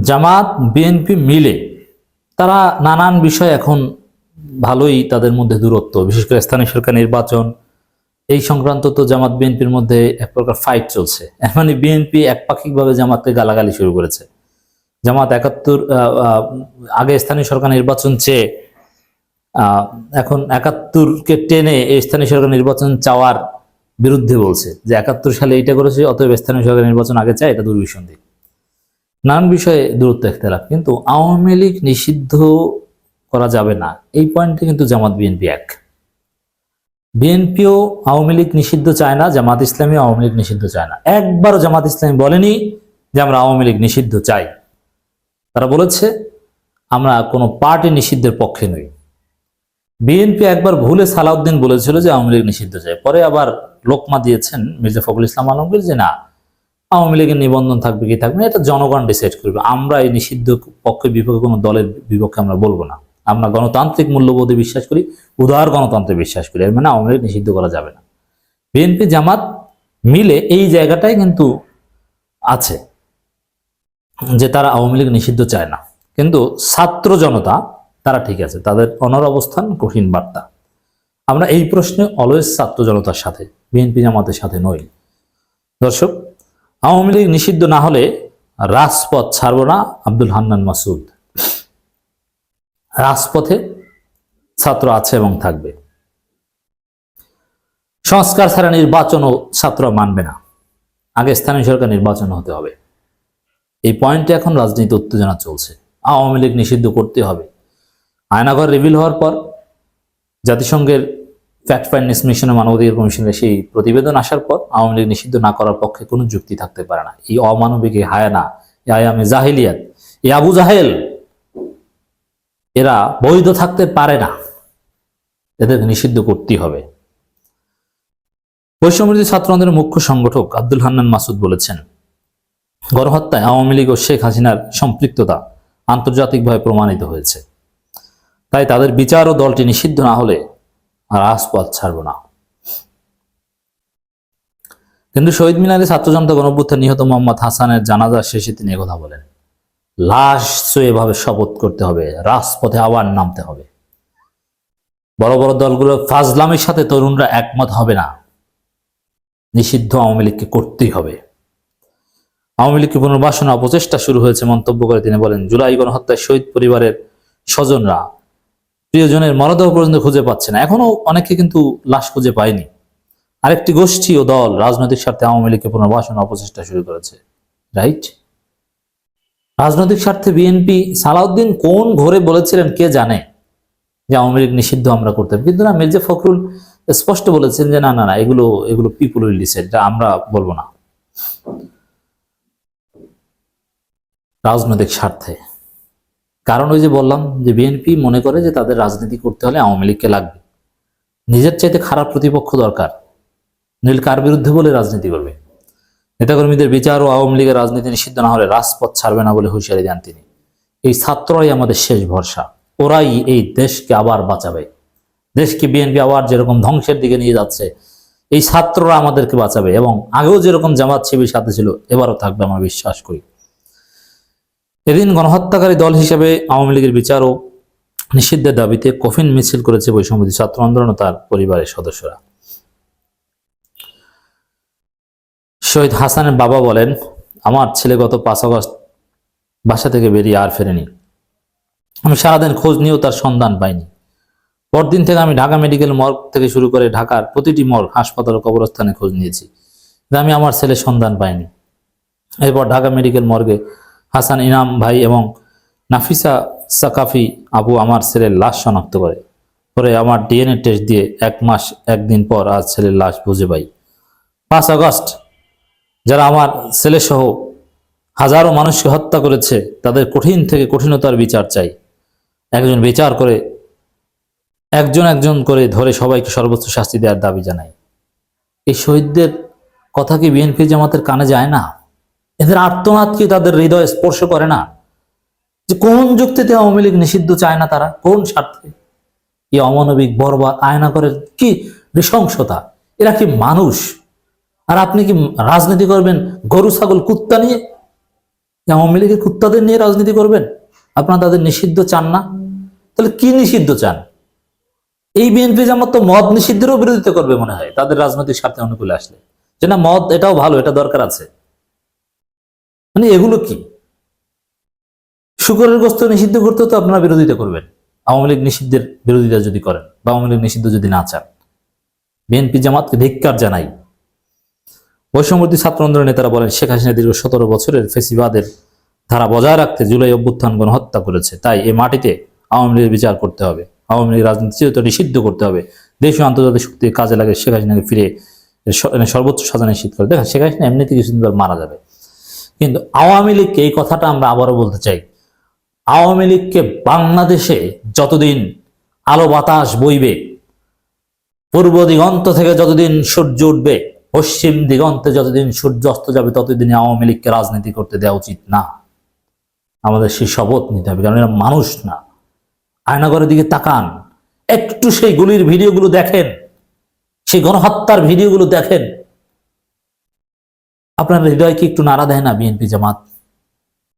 জামাত BNP মিলে তারা নানান বিষয় এখন ভালোই তাদের মধ্যে দূরত্ব, বিশেষ করে স্থানীয় সরকার নির্বাচন এই সংক্রান্ত তো জামাত বিএনপির মধ্যে এক প্রকার ফাইট চলছে। মানে বিএনপি একপাক্ষিকভাবে জামাতকে গালাগালি শুরু করেছে। জামাত ৭১ আগে স্থানীয় সরকার নির্বাচন চেয়ে এখন ৭১কে টেনে এই স্থানীয় সরকার নির্বাচন চাওয়ার বিরুদ্ধে বলছে যে ৭১ সালে এটা করেছে, অতএব স্থানীয় সরকার নির্বাচন আগে চায়, এটা দুর্বিসন্ধি। নানান বিষয়ে দূরত্ব ইখতিলাফ, কিন্তু আওয়ামী লীগ নিষিদ্ধ করা যাবে না এই পয়েন্টে কিন্তু জামাত বিএনপি এক। বিএনপিও আওয়ামী লীগ নিষিদ্ধ চায় না, জামাত ইসলামী আওয়ামী লীগ নিষিদ্ধ চায় না। একবারও জামাত ইসলামী বলেনি যে আমরা আওয়ামী লীগ নিষিদ্ধ চাই। তারা বলেছে আমরা কোনো পার্টি নিষিদ্ধের পক্ষে নই। বিএনপি একবার ভুলে সালাউদ্দিন বলেছিল যে আওয়ামী লীগ নিষিদ্ধ চায়, পরে আবার লোকমা দিয়েছেন মির্জা ফখরুল ইসলাম আলমগীর যে না, আওয়ামী লীগের নিবন্ধন থাকবে কি থাকবে না এটা জনগণ ডিসাইড করবে, আমরা এই নিষিদ্ধ পক্ষে বিপক্ষে কোনো দলের বিপক্ষে আমরা বলবো না, আমরা গণতান্ত্রিক মূল্যবোধে বিশ্বাস করি, উদার গণতন্ত্রে বিশ্বাস করি, এর মানে আওয়ামী লীগ নিষিদ্ধ করা যাবে না। বিএনপি জামাত মিলে এই জায়গাটাই কিন্তু আছে যে তারা আওয়ামী লীগ নিষিদ্ধ চায় না, কিন্তু ছাত্র জনতা তারা ঠিক আছে, তাদের অনর অবস্থান কঠিন বার্তা। আমরা এই প্রশ্নে অলওয়েজ ছাত্র জনতার সাথে, বিএনপি জামাতের সাথে নই। দর্শক, আওয়ামী লীগ নিষিদ্ধ না হলে রাজপথ ছাড়ব না আব্দুল হান্নান মাসুদ। রাজপথে ছাত্র আছে এবং থাকবে। সংস্কার ছাড়া নির্বাচনও ছাত্র মানবে না, আগে স্থানীয় সরকার নির্বাচন হতে হবে। এই পয়েন্টে এখন রাজনীতি উত্তেজনা চলছে। আওয়ামী লীগ নিষিদ্ধ করতে হবে। আয়নাঘর রিভিল হওয়ার পর জাতিসংঘের ফ্যাক্ট ফাইন্ডনেস মিশনের মানবাধিকার কমিশনের সেই প্রতিবেদন আসার পর আওয়ামী লীগ নিষিদ্ধ না করার পক্ষে কোনো যুক্তি থাকতে পারে না। এই অমানবিক, এই হায়ানা, এই আয়ামে জাহিলিয়াত, এই আবু জাহেল, এরা বৈধ থাকতে পারে না, এদেরকে নিষিদ্ধ করতেই হবে। বৈষম্যবিরোধী ছাত্র আন্দোলনের মুখ্য সংগঠক আব্দুল হান্নান মাসুদ বলেছেন, গণহত্যায় আওয়ামী লীগ ও শেখ হাসিনার সম্পৃক্ততা আন্তর্জাতিকভাবে প্রমাণিত হয়েছে, তাই তাদের বিচার ও দলটি নিষিদ্ধ না হলে রাজপথ ছাড়ব না। কিন্তু শহীদ মিনারে ছাত্র জনতা গণঅভ্যুত্থানে নিহত মোহাম্মদ হাসানের জানাজা শেষে তিনি একথা বলেন, লাশ ছুঁয়ে এভাবে শপথ করতে হবে, রাজপথে আবার নামতে হবে। বড় বড় দলগুলো ফাজলামির সাথে তরুণরা একমত হবে না, নিষিদ্ধ আওয়ামী লীগকে করতেই হবে। আওয়ামী লীগকে পুনর্বাসনে অপচেষ্টা শুরু হয়েছে মন্তব্য করে তিনি বলেন, জুলাই গণহত্যায় শহীদ পরিবারের স্বজনরা প্রিয়জনের মরদেহ পর্যন্ত খুঁজে পাচ্ছে না, এখনো অনেকে কিন্তু লাশ খুঁজে পায়নি। আরেকটি গোষ্ঠী ও দল রাজনৈতিক স্বার্থে আওয়ামী লীগকে পুনর্বাসনে অপচেষ্টা শুরু করেছে। রাইট? রাজনৈতিক স্বার্থে বিএনপি, সালাউদ্দিন কোন ঘরে বলেছিলেন কে জানে যে আওয়ামী লীগ নিষিদ্ধ আমরা করতে হবে, কিন্তু না, মির্জা ফখরুল স্পষ্ট বলেছেন যে না না না, এগুলো পিপুল উইল ডিসাইড, এটা আমরা বলবো না। রাজনৈতিক স্বার্থে, কারণ ওই যে বললাম যে বিএনপি মনে করে যে তাদের রাজনীতি করতে হলে আওয়ামী লীগকে লাগবে, নিজের চাইতে খারাপ প্রতিপক্ষ দরকার, নীল কার বিরুদ্ধে বলে রাজনীতি করবে। নেতাকর্মীদের বিচার ও আওয়ামী লীগের রাজনীতি নিষিদ্ধ না হলে রাজপথ ছাড়বে না বলে হুঁশিয়ারি দেন তিনি। এই ছাত্ররাই আমাদের শেষ ভরসা, ওরাই এই দেশকে আবার বাঁচাবে। দেশকে বিএনপি আবার যেরকম ধ্বংসের দিকে নিয়ে যাচ্ছে, এই ছাত্ররা আমাদেরকে বাঁচাবে, এবং আগেও যেরকম জামাত শিবির সাথে ছিল এবারও থাকবে, আমরা বিশ্বাস করি। এদিন গণহত্যাকারী দল হিসেবে আওয়ামী লীগের বিচার ও নিষিদ্ধের দাবিতে কফিন মিছিল করেছে বৈষম্যবিরোধী ছাত্র আন্দোলন ও তার পরিবারের সদস্যরা। শহীদ হাসানের বাবা বলেন, আমার ছেলে গত 5 আগস্ট বাসা থেকে বেরিয়ে আর ফেরেনি। আমি সারাদিন খোঁজ নিয়েও তার সন্ধান পাইনি। পরদিন থেকে আমি ঢাকা মেডিকেল মর্গ থেকে শুরু করে ঢাকার প্রতিটি মর্গ, হাসপাতাল ও কবরস্থানে খোঁজ নিয়েছি, আমি আমার ছেলের সন্ধান পাইনি। এরপর ঢাকা মেডিকেল মর্গে হাসান ইনাম ভাই এবং নাফিসা সাকাফি আপু আমার ছেলের লাশ শনাক্ত করে। পরে আমার ডিএনএ টেস্ট দিয়ে 1 মাস 1 দিন পর আজ ছেলের লাশ বুঝে পাই। 5 আগস্ট যারা আমার ছেলে সহ হাজারো মানুষকে হত্যা করেছে তাদের কঠিন থেকে কঠিনতার বিচার চাই। একজন বিচার করে একজন একজন করে ধরে সবাইকে সর্বোচ্চ শাস্তি দেওয়ার দাবি জানাই। এই শহীদদের কথা কি বিএনপি জামাতের কানে যায় না? এদের আর্তনাদ কি তাদের হৃদয় স্পর্শ করে না? যে কোন যুক্তিতে আওয়ামী লীগ নিষিদ্ধ চায় না তারা, কোন স্বার্থে? এই অমানবিক বর্বর আয়না করে কি নৃশংসতা! এরা কি মানুষ? আর আপনি কি রাজনীতি করবেন গরু ছাগল কুত্তা নিয়ে? আওয়ামী লীগের কুত্তাদের নিয়ে রাজনীতি করবেন? আপনারা তাদের নিষিদ্ধ চান না? তাহলে কি নিষিদ্ধ চান? এই বিএনপি জামাত তো মদ নিষিদ্ধেরও বিরোধিতা করবে মনে হয় তাদের রাজনৈতিক স্বার্থে অনুকূলে আসলে, যে না মদ এটাও ভালো, এটা দরকার আছে। মানে এগুলো কি? শুকরের গোস্ত নিষিদ্ধ করতে তো আপনারা বিরোধিতা করবেন আওয়ামী লীগ নিষিদ্ধের বিরোধিতা যদি করেন বা আওয়ামী লীগ নিষিদ্ধ যদি না চান। বিএনপি জামাতকে ধিক্কার জানাই। বৈষম্যবর্তী ছাত্র আন্দোলনের নেতারা বলেন, শেখ হাসিনা দীর্ঘ 17 বছরের ফেসিবাদের ধারা বজায় রাখতে জুলাই অভ্যুত্থান গণহত্যা করেছে, তাই এই মাটিতে আওয়ামী লীগের বিচার করতে হবে, আওয়ামী লীগ রাজনীতি চিরতরে নিষিদ্ধ করতে হবে, দেশীয় আন্তর্জাতিক শক্তির কাজে লাগে শেখ হাসিনাকে ফিরে সর্বোচ্চ সাজা নিশ্চিত করে। দেখেন শেখ হাসিনা এমনিতে কিছুদিন পর মারা যাবে, কিন্তু আওয়ামী লীগকে এই কথাটা আমরা আবারও বলতে চাই, আওয়ামী লীগকে বাংলাদেশে যতদিন আলো বাতাস বইবে, পূর্ব দিগন্ত থেকে যতদিন সূর্য উঠবে, পশ্চিম দিগন্তে যতদিন সূর্য অস্ত যাবে, ততদিন আওয়ামী লীগকে রাজনীতি করতে দেওয়া উচিত না। আমাদের সেই শপথ নিতে হবে, কারণ এরা মানুষ না। আয়নাঘরের দিকে তাকান, একটু সেই গুলির ভিডিওগুলো দেখেন, সেই গণহত্যার ভিডিওগুলো দেখেন, আপনার হৃদয় কি একটু নাড়া দেয় না বিএনপি জামাত?